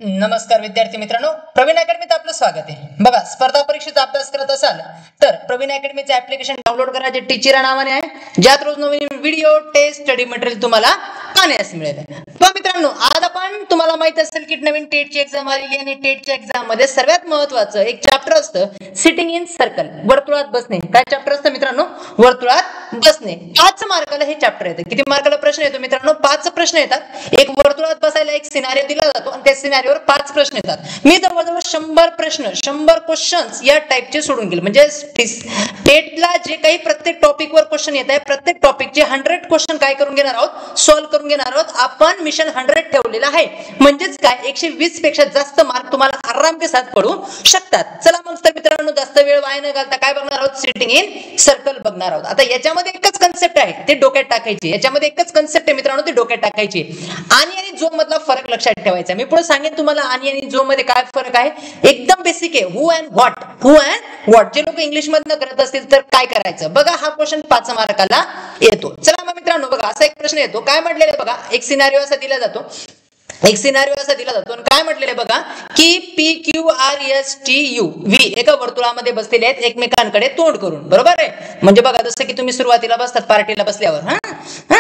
नमस्कार विद्यार्थी मित्रांनो, प्रवीण अकॅडमीत आपलं स्वागत आहे। बघा, स्पर्धा परीक्षेचा अभ्यास करत असाल तर प्रवीण अकॅडमीचे ऍप्लिकेशन डाउनलोड करा, जे टीचर नावाने आहे, ज्यात रोज नवीन व्हिडिओ, टेस्ट, स्टडी मटेरियल तुम्हाला पाहण्यास मिळेल। तर मित्रांनो, आज आपण तुम्हाला माहित असेल की नवीन टेटची एक्झाम आली आणि टेटच्या एक्झाम मध्ये सर्वात महत्त्वाचं एक चॅप्टर असतं सिटिंग इन सर्कल, वर्तुळात बसणे। काय चॅप्टर असतं मित्रांनो? वर्तुळात बसणे। 5 मार्काला हे चॅप्टर येतं। किती मार्काला प्रश्न येतो मित्रांनो? 5 प्रश्न येतात। एक वर्तुळात बसायला एक सिनारिओ दिला जातो आणि त्या सिनारिओवर 5 प्रश्न येतात। मी जवळजवळ 100 प्रश्न 100 क्वेश्चन्स या टाइपचे सोडून गेले। म्हणजे टेटला जे काही प्रत्येक टॉपिकवर क्वेश्चन येत आहे, प्रत्येक टॉपिकचे 100 क्वेश्चन काय करून घेणार आहोत? सॉल्व्ह करून घेणार आहोत। आपण मिशन 100 ठेवलेला आहे, म्हणजेच काय 120 पेक्षा जास्त मार्क तुम्हाला आराम के साथ पडू शकतात। चला मग तर मित्रांनो, जास्त वेळ वाया न घालता काय बघणार आहोत? सिटिंग इन सर्कल बघणार आहोत। आता याच्यामध्ये एकच कन्सेप्ट आहे, ते डोक्यात टाकायची। याच्यामध्ये एकच कन्सेप्ट आहे मित्रांनो, ते डोक्यात टाकायची। आणि जो मधला फरक लक्षात ठेवायचा। मी पुढे सांगेन तुम्हाला आणि जो मध्ये काय फरक आहे। एकदम बेसिक आहे, हु अँड व्हॉट। जे लोक इंग्लिश मधनं करत असतील तर काय करायचं बघा। हा क्वेश्चन 5 मार्काला येतो। चला मग मित्रांनो, बघा असा एक प्रश्न येतो। काय म्हटलेलं बघा, एक सिनारिओ असा दिला जातो, आणि काय म्हटलेलं बघा की P Q R S T U V एका वर्तुळामध्ये बसलेले आहेत एकमेकांकडे तोंड करून, बरोबर आहे? म्हणजे बघा, जसं की तुम्ही सुरुवातीला बसतात पार्टीला बसल्यावर,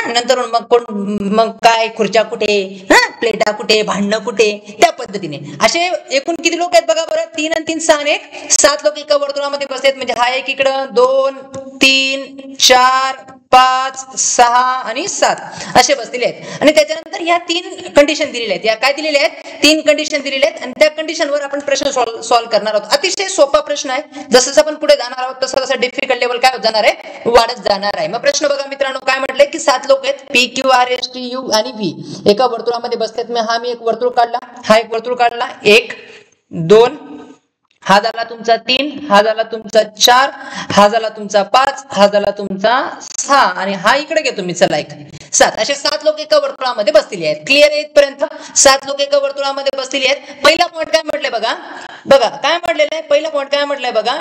नंतर मग काय खुर्च्या कुठे, प्लेटा कुठे, भांडणं कुठे, त्या पद्धतीने असे एकूण किती लोक आहेत बघा बरं? 3 आणि 3 6 आणि 7 लोक एका वर्तुळामध्ये बसलेत। म्हणजे हा एक इकडं 2 3 4 5 6 आणि 7 असे बसलेले आहेत। आणि त्याच्यानंतर ह्या 3 कंडिशन दिलेल्या आहेत। या काय दिलेल्या आहेत? 3 कंडिशन दिलेल्या आहेत आणि त्या कंडिशनवर आपण प्रश्न सॉल्व्ह करणार आहोत। अतिशय सोपा प्रश्न आहे। जसं आपण पुढे जाणार आहोत तसं तसं डिफिकल्ट लेवल काय होत जाणार आहे? वाढत जाणार आहे। मग प्रश्न बघा मित्रांनो, काय म्हटलंय की 7 लोक आहेत, P Q R S T U आणि व्ही एका वर्तुळामध्ये बसतात। मी एक वर्तुळ काढला, हा एक वर्तुळ काढला, 1 2, हा झाला तुमचा 3, हा झाला तुमचा 4, हा झाला तुमचा 5, हा झाला तुमचा 6 आणि हा इकडे घेतो मी, चला एक 7। असे 7 लोक एका वर्तुळामध्ये बसलेले आहेत। क्लिअर आहे इथपर्यंत? 7 लोक एका वर्तुळामध्ये बसलेले आहेत। पहिला पॉइंट काय म्हटलंय बघा, काय म्हटलेलं आहे? पहिला पॉइंट काय म्हटलंय बघा,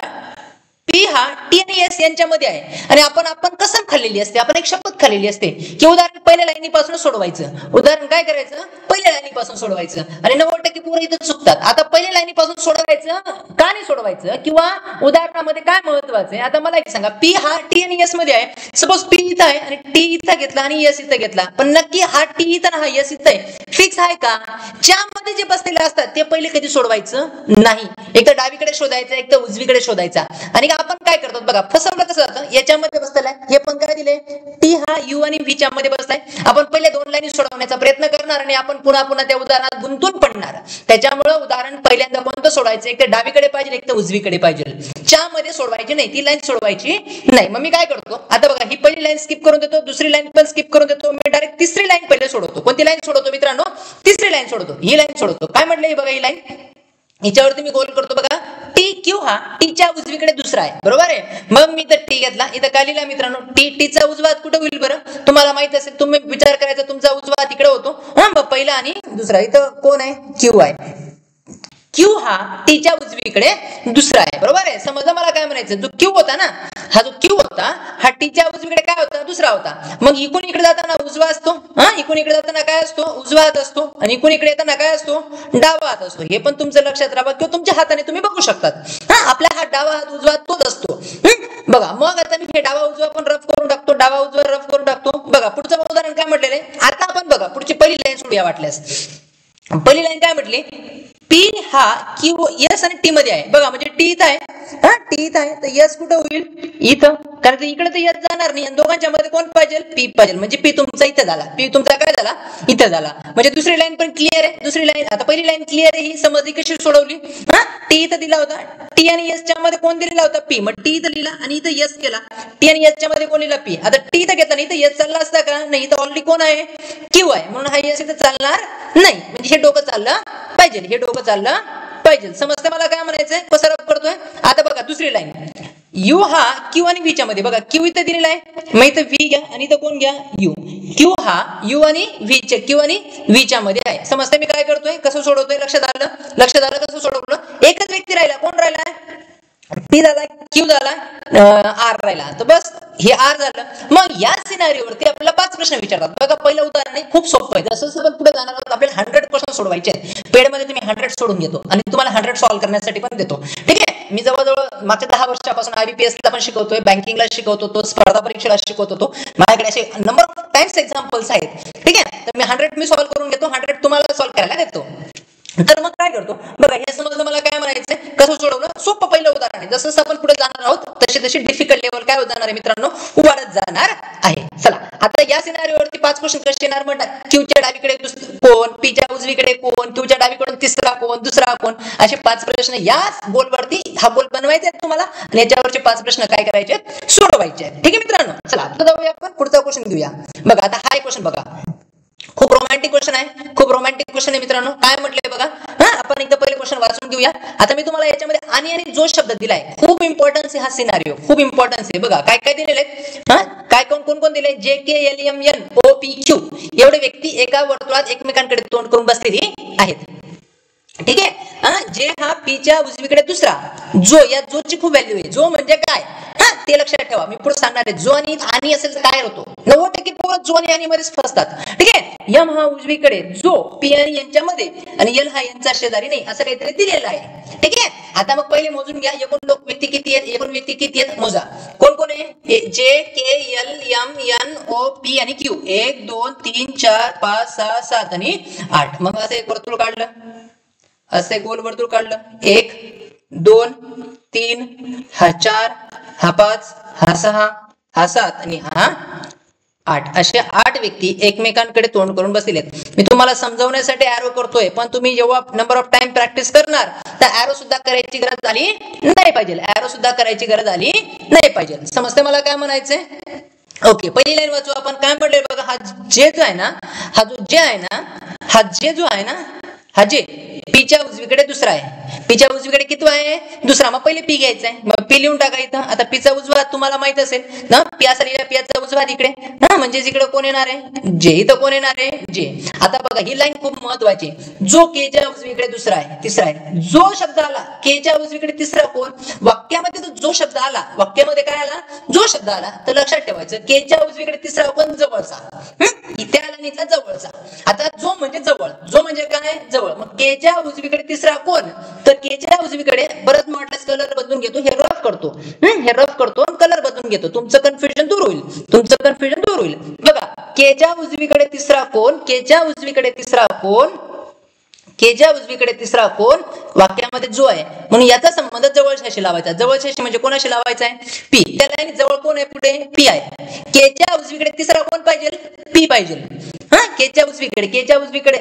पी हा टी आणि एस यांच्यामध्ये आहे आणि आपण कसम खाल्लेली असते, आपण एक शपथ खाल्लेली असते की उदाहरण पहिल्या लाईनीपासून सोडवायचं। उदाहरण काय करायचं? पहिल्या लाईनीपासून सोडवायचं। आणि 90% पोरं इथं चुकतात। आता पहिल्या लाईनीपासून सोडवायचं का नाही सोडवायचं, किंवा उदाहरणामध्ये काय महत्वाचं आहे? आता मला एक सांगा, पी हा टी आणि एस मध्ये आहे। सपोज पी इथं आहे आणि टी इथं घेतला आणि एस इथं घेतला, पण नक्की हा टी इथं ना हा एस इथं आहे, फिक्स आहे का? ज्यामध्ये जे बसलेले असतात ते पहिले कधी सोडवायचं नाही। एक तर डावीकडे शोधायचं, एक तर उजवीकडे शोधायचा। आणि आपण काय करतो बघा, फसवलं कसं जातं? याच्यामध्ये बसलेला हे पण काय दिले, टी हा यू आणि व्ही च्या मध्ये बसलाय। आपण पहिले 2 लाईनी सोडवण्याचा प्रयत्न करणार आणि आपण पुन्हा त्या उदाहरणात गुंतून पडणार। त्याच्यामुळे उदाहरण पहिल्यांदा कोणतं सोडवायचं? एक तर डावीकडे पाहिजे, एक तर उजवीकडे पाहिजे। च्यामध्ये सोडवायची नाही, ती लाईन सोडवायची नाही। मग मी काय करतो आता बघा, ही पहिली लाईन स्किप करून देतो, दुसरी लाईन पण स्किप करून देतो, मी डायरेक्ट तिसरी लाईन पहिले सोडवतो। कोणती लाईन सोडवतो मित्रांनो? तिसरी लाईन सोडवतो, ही लाईन सोडवतो। काय म्हटलंय बघा, ही लाईन हिच्यावरती मी गोल करतो बघा, टी क्यू हा टीच्या उजवीकडे दुसरा आहे, बरोबर आहे? मग मी तर टी घेतला, इथं काय लिहिला मित्रांनो? टीचा उजवा हात कुठे होईल बरं? तुम्हाला माहित असेल, तुम्ही विचार करायचा, तुमचा उजवा हात इकडे होतो, मग पहिला आणि दुसरा। इथं कोण आहे? क्यू आहे। क्यू हा टीच्या उजवीकडे दुसरा आहे, बरोबर आहे? समजा मला काय म्हणायचं, जो क्यू होता ना, हा जो क्यू होता हा टीच्या उजवीकडे काय होता? दुसरा होता। मग इकडून इकडे जाताना उजवा असतो, इकडून इकडे जाताना काय असतो? उजवा हात असतो, आणि इकडून इकडे येताना काय असतो? डावा हात असतो। हे पण तुमचं लक्षात राहावं, किंवा तुमच्या हाताने तुम्ही बघू शकतात। आपला हात डावा हात उजवा तोच असतो बघा। मग आता मी हे डावा उजवा पण रफ करून टाकतो, डावा उजवा रफ करून टाकतो। बघा पुढचं उदाहरण काय म्हटलेलं आहे? आता आपण बघा पुढची पहिली लाईन सोडूया वाटल्यास। पहिली लाईन काय म्हटली? पी हा क्यू एस आणि टी मध्ये आहे बघा। म्हणजे टी इथं आहे, टी इथं आहे, तर एस कुठं होईल? इथं, कारण इकडे तर एस जाणार नाही। दोघांच्या मध्ये कोण पाहिजे? पी पाहिजे। म्हणजे पी तुमचा इथं झाला, पी तुमचा काय झाला? इथं झाला। म्हणजे दुसरी लाईन पण क्लिअर आहे। दुसरी लाईन, आता पहिली लाईन क्लिअर आहे, ही समजली कशी सोडवली? टी इथं दिला होता, टी आणि एस च्या मध्ये कोण दिलेला होता? पी। मग टी इथं लिहिला आणि इथं एस केला, टी आणि एस च्या मध्ये कोण लिहिला? पी। आता टी इथं घेतला, इथं एस चालला असता का? नाही, इथं ऑलरेडी कोण आहे? क्यू आहे, म्हणून हा एस इथं चालणार नाही। म्हणजे हे डोकं चाललं पाहिजे, हे डोकं चाललं पाहिजे। समजते मला काय म्हणायचंय? कसं रफ करतोय? आता बघा दुसरी लाईन, यू हा क्यू आणि व्ही च्या मध्ये बघा, क्यू इथं दिलेला आहे, मग इथं व्ही घ्या आणि इथं कोण घ्या? यू। क्यू हा यू आणि व्ही च्या मध्ये आहे। समजते मी काय करतोय, कसं सोडवतोय? लक्षात आलं? कसं सोडवलं? एकच व्यक्ती राहिला, कोण राहिला? पी झाला, क्यू झाला, आर राहिला. तर बस हे आर झालं. मग या सिनारिओवरती आपल्याला 5 प्रश्न विचारतात. बघा पहिलं उदाहरण आहे, खूप सोपं आहे. जसं आपण पुढे जाणार आहोत आपल्याला 100 क्वेश्चन सोडवायचे आहेत. पेडमध्ये तुम्ही 100 सोडून घेतो आणि तुम्हाला 100 सॉल्व्ह करण्यासाठी पण देतो. ठीक आहे. मी जवळजवळ मागच्या 10 वर्षापासून IBPS ला पण शिकवतोय, बँकिंगला शिकवतो, तो स्पर्धा परीक्षेला शिकवतो. तो माझ्याकडे असे नंबर ऑफ टाइम्स एक्झाम्पल्स आहेत. ठीक आहे. तर मी 100 मी सॉल्व्ह करून घेतो, 100 तुम्हाला सॉल्व्ह करायला देतो. तर मग काय करतो बघा, हे समजलं मला काय म्हणायचंय, कसं सोडवलं. सोपं पहिलं उदाहरण आहे. जसं आपण पुढे जाणार आहोत तशी डिफिकल्ट लेवल काय होणार आहे मित्रांनो, वाढत जाणार आहे. चला आता या सिनारिओवरती 5 क्वेश्चन कसे येणार म्हणतात. क्यूच्या डावीकडे कोण, पीच्या उजवीकडे कोण, क्यूच्या डावीकडून तिसरा कोण, दुसरा कोण, असे 5 प्रश्न या गोलवरती हा गोल बनवायचे आहेत तुम्हाला आणि याच्यावरचे 5 प्रश्न काय करायचे, सोडवायचे आहेत. ठीक आहे मित्रांनो. चला आता जाऊया आपण पुढचा क्वेश्चन घेऊया. बघा आता हा क्वेश्चन बघा, खूप रोमॅन्टिक क्वेश्चन आहे, खूप रोमॅन्टिक क्वेश्चन आहे मित्रांनो. काय म्हटलंय बघा, आपण एकदा पहिले क्वेश्चन वाचून घेऊया. आता मी तुम्हाला याच्यामध्ये आणि जो शब्द दिलाय खूप इम्पॉर्टन्स आहे, हा सिनारिओ खूप इम्पॉर्टन्स आहे. बघा काय काय दिलेले आहेत, काय कोण दिले, JKLMNOPQ एवढे व्यक्ती एका वर्तुळात एकमेकांकडे तोंड करून बसलेली आहेत. ठीक आहे. जे हा पीच्या उजवीकडे दुसरा, जो या जोची खूप व्हॅल्यू आहे. जो म्हणजे काय ते लक्षात ठेवा, मी पुढे सांगणार आहे. जो आणि असेल तर काय होतो, 90% पोरं जो आणि मध्येच फसतात. ठीक आहे. एम हा उजवीकडे, जो पी आणि यांच्यामध्ये आणि एल हा यांचा शेजारी नाही, असं काहीतरी दिलेलं आहे. ठीक आहे. आता मग पहिले मोजून घ्या, एकूण व्यक्ती किती आहेत, एकूण व्यक्ती किती आहेत मोजा. कोण कोण आहे, JKLMNOP आणि Q. 1 2 3 4 5 6 7 आणि 8. मग असं एक वर्तुळ काढलं, असे गोल वर्तुळ काढलं. 1 2 3 हा 4 हा 5 हा 6 हा 7 आणि हा 8. असे 8 व्यक्ती एकमेकांकडे तोंड करून बसलेले. मी तुम्हाला समजवण्यासाठी ॲरो करतोय, पण तुम्ही जेव्हा नंबर ऑफ टाइम प्रॅक्टिस करणार तर ॲरो सुद्धा करायची गरज आली नाही पाहिजे. ॲरो सुद्धा करायची गरज आली नाही पाहिजे. समजते मला काय म्हणायचंय. ओके, पहिली लाईन वाचू आपण. काय म्हटलंय बघा, हा जे जो आहे ना, हा जो जे आहे ना, हा जे जो आहे ना, हा जे पीच्या उजवीकडे दुसरा आहे. पीच्या उजवीकडे किती आहे, दुसरा. मग पहिले पी घ्यायचा आहे, मग पी लिहून टाकायचं. आता पीचा उजवा तुम्हाला माहित असेल ना, पी असा लिहिला, पीचा उजवा तिकडे ना, म्हणजे इकडे कोण येणार आहे, जे. इथं कोण येणार आहे, जे. आता बघा ही लाईन खूप महत्वाची. जो केच्या उजवीकडे दुसरा आहे, तिसरा आहे. जो शब्द आला केच्या उजवीकडे तिसरा कोण, वाक्यामध्ये जो शब्द आला, वाक्यामध्ये काय आला, जो शब्द आला, तर लक्षात ठेवायचं केच्या उजवीकडे तिसरा कोण, जवळचा. त्या लाईनीचा जवळचा. आता जो म्हणजे जवळ, जो म्हणजे काय, जवळ. मग केच्या उजवीकडे तिसरा कोण, तर केच्या उजवीकडे परत म्हटल्यास कलर बदलून घेतो, हे रफ करतो, हे रफ करतो, कलर बदलून घेतो. तुमचं कन्फ्युजन दूर होईल, तुमचं कन्फ्युजन दूर होईल. बघा केच्या उजवीकडे तिसरा कोण, केच्या उजवीकडे तिसरा कोण, केच्या उजवीकडे तिसरा कोण, वाक्यामध्ये जो आहे, म्हणून याचा संबंध जवळच्याशी लावायचा. जवळच्याशी म्हणजे कोणाशी लावायचा आहे, पी. त्या लाईन जवळ कोण आहे, पुढे पी आहे. केच्या उजवीकडे तिसरा कोण पाहिजे, पी पाहिजे. केच्या उजवीकडे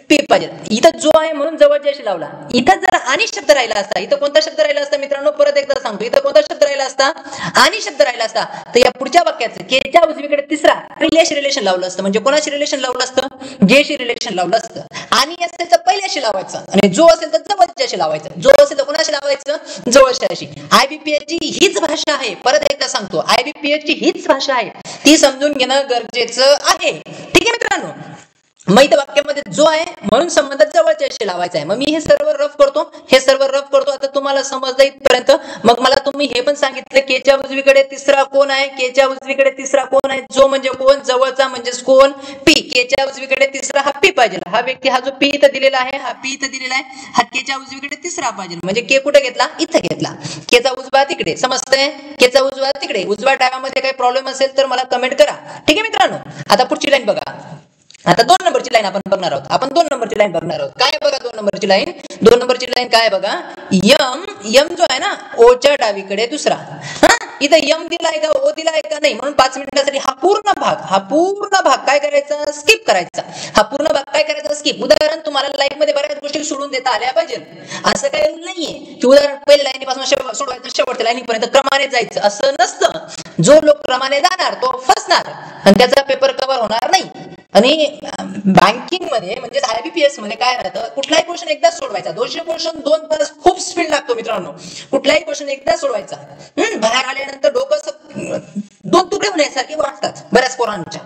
पी पाहिजे. इथं जो आहे म्हणून जवळच्याशी लावला. इथं जर आणि शब्द राहिला असता, इथं कोणता शब्द राहिला असता मित्रांनो, परत एकदा सांगतो, इथं कोणता शब्द राहिला असता, आणि शब्द राहिला असता, तर या पुढच्या वाक्याचं केच्या उजवीकडे तिसरा रिलेशन लावलं असतं. म्हणजे कोणाशी रिलेशन लावलं असतं, जेशी रिलेशन लावलं असतं. आणि असेल तर पहिल्याशी लावायचं, आणि जो असेल तर जवळच्याशी लावायचं. जो असेल तर कोणाशी लावायचं, जवळच्याशी. IBPS ची हीच भाषा आहे. परत एकदा सांगतो, IBPS ची हीच भाषा आहे, ती समजून घेणं गरजेचं आहे. ठीक आहे मित्रांनो. मग इथं वाक्यामध्ये जो आहे म्हणून संबंध जवळच्याशी लावायचा आहे. मग मी हे सर्व रफ करतो, आता तुम्हाला समजलं इथपर्यंत. मग मला तुम्ही हे पण सांगितलं, केच्या उजवीकडे तिसरा कोण आहे, केच्या उजवीकडे तिसरा कोण आहे, जो म्हणजे कोण, जवळचा म्हणजे कोण, पी. केच्या उजवीकडे तिसरा हा पी पाहिजे. हा व्यक्ती, हा जो पी इथं दिलेला आहे, हा पी इथं दिलेला आहे, हा केच्या उजवीकडे तिसरा पाहिजे. म्हणजे के कुठे घेतला, इथं घेतला. केचा उजवा तिकडे, समजतंय, केचा उजवा तिकडे. उजव्या डाव्यामध्ये काही प्रॉब्लेम असेल तर मला कमेंट करा. ठीक आहे मित्रांनो. आता पुढची लाईन बघा. आता 2 नंबरची लाईन आपण बघणार आहोत. काय बघा 2 नंबरची लाईन काय बघा, यम जो आहे ना, ओच्या डावीकडे दुसरा. इथं यम दिलाय का, ओ दिलाय का, नाही. म्हणून 5 मिनिटासाठी हा पूर्ण भाग काय करायचा, स्किप करायचा. हा पूर्ण भाग काय करायचा, स्किप. उदाहरण तुम्हाला लाईफ मध्ये बऱ्याच गोष्टी सोडून देता आल्या पाहिजे. असं काही नाहीये की उदाहरण पहिल्या लाईनीपासून सोडवायचं, शेवटच्या लाईनीपर्यंत क्रमाने जायचं, असं नसतं. जो लोक क्रमाने जाणार तो फसणार आणि त्याचा पेपर कव्हर होणार नाही. आणि बँकिंग मध्ये म्हणजे IBPS मध्ये काय राहतं, कुठलाही क्वेश्चन एकदा सोडवायचा. 200 क्वेश्चन 2 तास खूप स्पीड लागतो मित्रांनो. कुठलाही क्वेश्चन एकदा सोडवायचा. बाहेर आल्यानंतर डोकं 2 तुकडे होण्यासारखे वाटतात बऱ्याच पोरांच्या.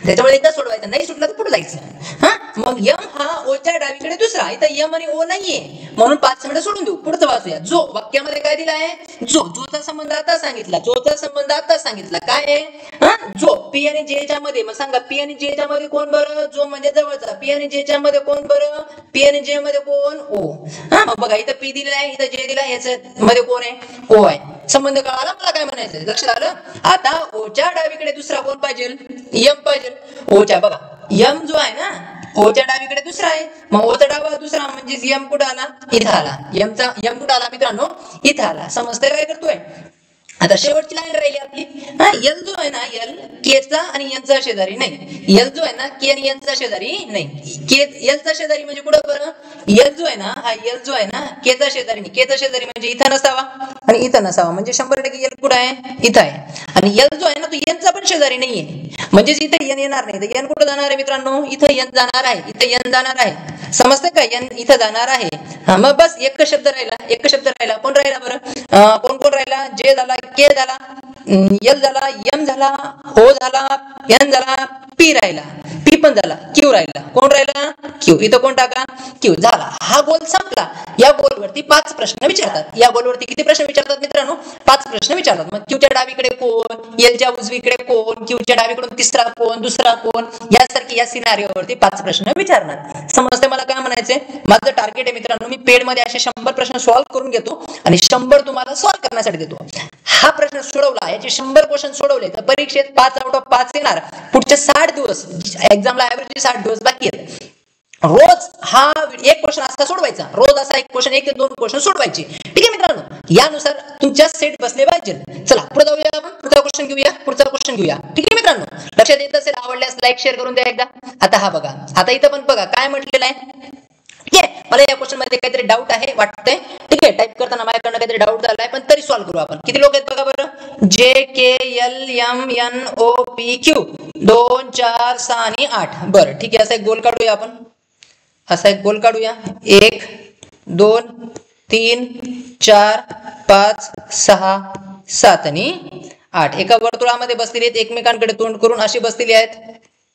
त्याच्यामुळे एकदा सोडवायचं, नाही सुटलं तर पुढे जायचं. मग यम हा ओच्या डावीकडे दुसरा, इथं यम आणि ओ नाहीये म्हणून 5 मिनिटं सोडून देऊ. पुढचं वाचूया. जो वाक्यामध्ये काय दिला आहे? जोचा संबंध आता सांगितला. जोचा संबंध आता सांगितला काय आहे? जो पी आणि जे च्या मध्ये. मग सांगा पी आणि जे च्या मध्ये कोण बरं? जो म्हणजे जवळचा. पी आणि जे च्या मध्ये कोण बरं? पी आणि जे मध्ये कोण? ओ. मग बघा इथं पी दिलेला आहे, इथं जे दिला आहे, याच्या मध्ये कोण आहे? ओ आहे. संबंध कळाला मला काय म्हणायचं? लक्षात आलं? आता ओच्या डावीकडे दुसरा कोण पाहिजे? यम पाहिजे. ओच्या बघा यम जो आहे ना ओच्या डावीकडे दुसरा आहे, मग ओचा डावा दुसरा म्हणजे यम कुठं आला? इथं आला. यम कुठं आला मित्रांनो? इथं आला. समजतंय काय करतोय? आता शेवटची लाईन राहिली आपली. यल जो आहे ना, यल केचा आणि यांचा शेजारी नाही. यल जो आहे ना के आणि यांचा शेजारी नाही. के यलचा शेजारी म्हणजे कुठं बरं? यल जो आहे ना, हा यल जो आहे ना केचा शेजारी नाही. केचा शेजारी म्हणजे इथं नसावा आणि इथं नसावा, म्हणजे 100% यल कुठं आहे? इथं आहे. आणि यल जो आहे ना तो यांचा पण शेजारी नाहीये, म्हणजेच इथं यन येणार नाही. तर यन कुठं जाणार आहे मित्रांनो? इथं यन जाणार आहे. इथं यन जाणार आहे. समजतंय का? यन इथं जाणार आहे. मग बस एक शब्द राहिला. एक शब्द राहिला. कोण राहिला बरं? कोण कोण राहिला? जे झाला, के झाला, यल झाला, यम झाला, हो झाला, एन झाला, पी राहिला, पी पण झाला, क्यू राहिला. कोण राहिला? क्यू. इथं कोण टाका? क्यू. झाला. हा गोल संपला. या गोलवरती 5 प्रश्न विचारतात. या गोलवरती किती प्रश्न विचारतात मित्रांनो? 5 प्रश्न विचारतात. मग क्यूच्या डावीकडे कोण? एलच्या उजवीकडे कोण? क्यूच्या डावीकडून तिसरा कोण? दुसरा कोण? यासारखी या सिनारिओवरती 5 प्रश्न विचारणार. समजते मला काय म्हणायचंय? माझं टार्गेट आहे मित्रांनो, मी पेड मध्ये असे 100 प्रश्न सॉल्व्ह करून घेतो आणि 100 तुम्हाला सॉल्व्ह करण्यासाठी देतो. हा प्रश्न सोडवला, याचे 100 क्वेश्चन सोडवले तर परीक्षेत 5 आउट ऑफ 5 येणार. पुढचे 60 दिवस एक्झामला ऍव्हरेज 60 दिवस बाकी आहेत. रोज हा एक क्वेश्चन असा सोडवायचा. रोज असा एक क्वेश्चन, 1 ते 2 क्वेश्चन सोडवायचे. ठीक आहे मित्रांनो, यानुसार तुमच्या सेट बसले पाहिजे. चला पुढे जाऊया. आपण पुढचा क्वेश्चन घेऊया. पुढचा क्वेश्चन घेऊया. ठीक आहे मित्रांनो, लक्षात येत असेल? आवडल्यास लाईक शेअर करून द्या एकदा. आता हा बघा, आता इथं पण बघा काय म्हटलेलं आहे. ठीक आहे, मला या क्वेश्चन मध्ये काहीतरी डाऊट आहे वाटतंय. ठीक आहे, टाइप करताना माझ्याकडनं काहीतरी डाऊट झालाय, पण तरी सॉल्व्ह करू आपण. किती लोक आहेत बघा बरं? J K L M N O P Q 2 4 6 आणि 8. बरं ठीक आहे, असा एक गोल काढूया आपण. असा एक गोल काढूया. 1 2 3 4 5 6 7 आणि 8. एका वर्तुळामध्ये बसलेले आहेत, एकमेकांकडे तोंड करून अशी बसलेली आहेत.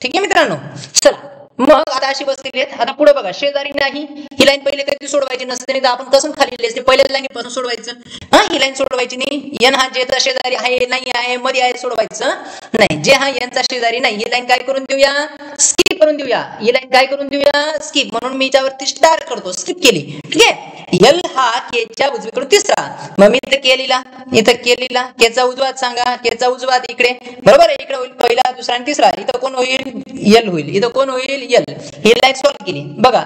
ठीक आहे मित्रांनो, चला मग आता अशी बसलेली आहेत. आता पुढे बघा, शेजारी नाही. ही लाईन पहिले कधी सोडवायची नसते, नाही तर आपण कसं खाली असते पहिल्याच लाईन पासून सोडवायचं. ही लाईन सोडवायची नाही. एन हा जेचा शेजारी आहे नाही आहे मध्ये आहे सोडवायचं नाही. जे हा यांचा शेजारी नाही, ही लाईन काय करून देऊया? स्किप करून देऊया. ही लाईन काय करून देऊया? स्किप. म्हणून मी याच्यावरती स्टार करतो, स्किप केली. ठीक आहे, यल हा केच्या उजवीकडून तिसरा. मग मी इथं के लिहिला, इथं के लिहिला. केचा उजवात सांगा. केचा उजवात इकडे, बरोबर आहे. इकडे होईल पहिला, दुसरा आणि तिसरा. इथं कोण होईल? यल होईल. इथं कोण होईल? यल. ही लाईन सॉल्व्ह केली. बघा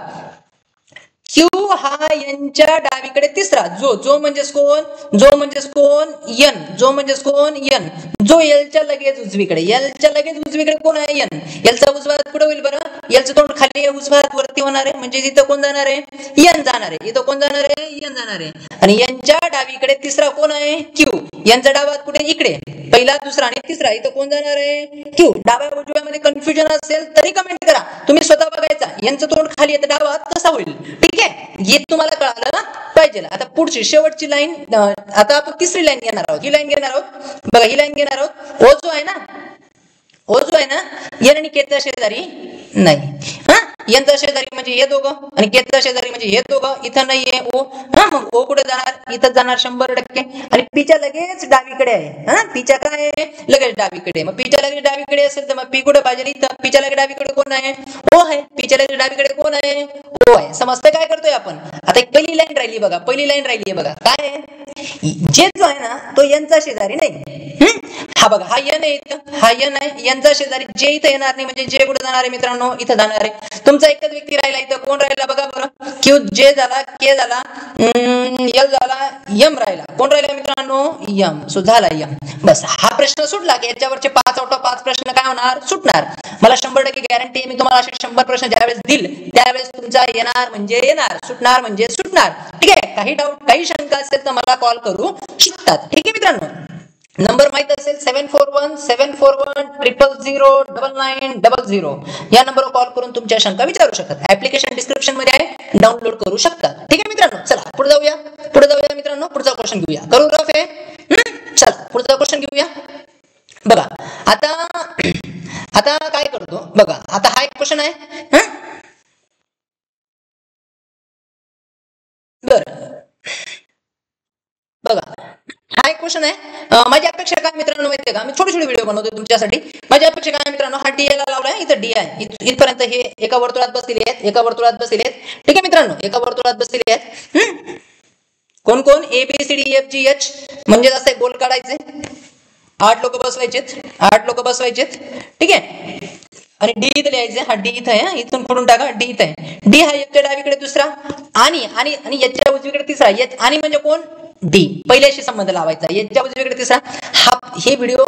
क्यू हा यांच्या डावीकडे तिसरा. जो म्हणजे कोण? जो म्हणजे कोण? यन. जो म्हणजे कोण? यन. जो एलच्या लगेच उजवीकडे. एलच्या लगेच उजवीकडे कोण आहे? यन. एलचा उजवा हात कुठे होईल बरं? एलचं तोंड खाली आहे, उजवा हात वरती होणार आहे, म्हणजे इथं कोण जाणार आहे? यन जाणार आहे. इथं कोण जाणार आहे? यन जाणार आहे. आणि यांच्या डावीकडे तिसरा कोण आहे? क्यू. यांचा डावा हात कुठे? इकडे. पहिला, दुसरा आणि तिसरा. इथं कोण जाणार आहे? क्यू. डाव्या उजव्यामध्ये कन्फ्युजन असेल तरी कमेंट करा, तुम्ही स्वतः बघायचा. यांचं तोंड खाली येतं, डावा हात कसा होईल. ठीक आहे, हे तुम्हाला कळालं पाहिजे. आता पुढची शेवटची लाईन, आता आपण तिसरी लाईन घेणार आहोत. ही लाईन घेणार आहोत बघा, ही लाईन घेणार आहोत. ओ जो आहे ना, ओ जो आहे ना, एन आणि केचा शेजारी नाही. यांचा शेजारी म्हणजे हे दोघं आणि केचा शेजारी म्हणजे हे दोघं. इथं नाहीये ओ. मग ओ कुठे जाणार? इथं जाणार 100%. आणि पीच्या लगेच डावीकडे आहे. पीच्या काय आहे? लगेच डावीकडे. मग पीच्या लगेच डावीकडे असेल तर मग पी कुठे पाहिजे? इथं. पीच्या लगेच डावीकडे कोण आहे? ओ आहे. पीच्या लगेच डावीकडे कोण आहे? ओ आहे. समजतं काय करतोय आपण? आता एक पहिली लाईन राहिली बघा. पहिली लाईन राहिली आहे बघा. काय आहे? जे जो आहे ना तो यांचा शेजारी नाही. हा बघा, हा यन आहे. इथं हा यन आहे. यांचा शेजारी जे इथं येणार नाही, म्हणजे जे कुठे जाणार आहे मित्रांनो? इथं जाणार आहे. तुमचा एकच व्यक्ती राहिला. इथं कोण राहिला बघा बरं? क्यू. जे झाला, के झाला, यल झाला, यम राहिला. कोण राहिला मित्रांनो? यम. सो झाला यम. बस हा प्रश्न सुटला की याच्यावरचे 5 आउट ऑफ 5 प्रश्न काय होणार? सुटणार. मला 100% गॅरंटी आहे, मी तुम्हाला असे 100 प्रश्न ज्यावेळेस देईल त्यावेळेस तुमचा येणार म्हणजे येणार, सुटणार म्हणजे सुटणार. ठीक आहे, काही डाऊट काही शंका असेल तर मला कॉल करू शकतात. ठीक आहे मित्रांनो, नंबर माहित असेल 74174100099900 या नंबरवर कॉल करून तुमच्या शंका विचारू शकतात. ऍप्लिकेशन डिस्क्रिप्शन मध्ये आहे, डाउनलोड करू शकता. ठीक आहे मित्रांनो, चला पुढे जाऊया. पुढे जाऊया मित्रांनो, पुढचा क्वेश्चन घेऊया. करू रफ आहे. चला पुढचा क्वेश्चन घेऊया. बघा आता काय करतो बघा. आता हा एक क्वेश्चन आहे. क्वेश्चन आहे माझी अपेक्षा काय मित्रांनो माहितीये का, मी छोटे छोटे व्हिडिओ बनवतो तुमच्यासाठी. माझी अपेक्षा काय मित्रांनो, हा डी ला लावलाय, इथं डी आहे, इथपर्यंत हे एका वर्तुळात बसलेले आहेत, एका वर्तुळात बसलेले आहेत. ठीक आहे मित्रांनो, एका वर्तुळात बसलेले आहेत. कोण कोण A B C D F G H म्हणजे असं गोल काढायचे, 8 लोक बसवायचेत, 8 लोक बसवायचेत. ठीक आहे, आणि डी इथं लिहायचे, हा डी इथं आहे, इथून पुढून टाका, डी इथं आहे. डी हा याच्या डावीकडे दुसरा आणि आणि आणि याच्या उजवीकडे तिसरा, आणि म्हणजे कोण, डी, पहिल्याशी संबंध लावायचा, याच्या उजवीकडे तिसरा. हा हे व्हिडिओ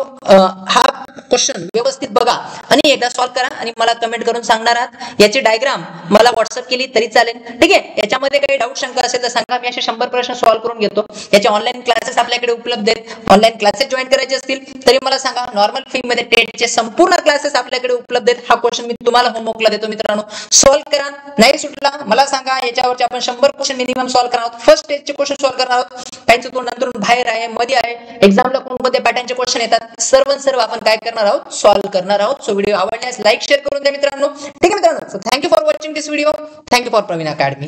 हा क्वेश्चन व्यवस्थित बघा आणि एकदा सॉल्व्ह करा आणि मला कमेंट करून सांगणार आहात. याची डायग्राम मला व्हॉट्सअप केली तरी चालेल. ठीक आहे, याच्यामध्ये काही डाऊट शंका असेल तर सांगा, मी असे 100 प्रश्न सॉल्व्ह करून घेतो. याचे ऑनलाईन क्लासेस आपल्याकडे उपलब्ध आहेत. ऑनलाईन क्लासेस जॉईन करायचे असतील तरी मला सांगा, नॉर्मल फी मध्ये टेटचे संपूर्ण क्लासेस आपल्याकडे उपलब्ध आहेत. हा क्वेश्चन मी तुम्हाला होमवर्कला देतो मित्रांनो, सॉल्व्ह करा. नाही सुटला मला सांगा, याच्यावरचे आपण 100 क्वेश्चन मिनिमम सॉल्व्ह करणार आहोत. फर्स्ट स्टेजचे क्वेश्चन सॉल्व्ह करणार आहोत. काहींचं तोंड नंतर बाहेर आहे, मध्ये आहे, एक्झामला कोणकोणत्या पॅटर्नचे क्वेश्चन येतात, सर्व आपण काय करणार आहोत, सॉल्व्ह करणार आहोत. सो व्हिडिओ आवडल्यास लाईक शेअर करून द्या मित्रांनो. ठीक आहे मित्रांनो, so thank you for watching this video. Thank you for Praveen academy.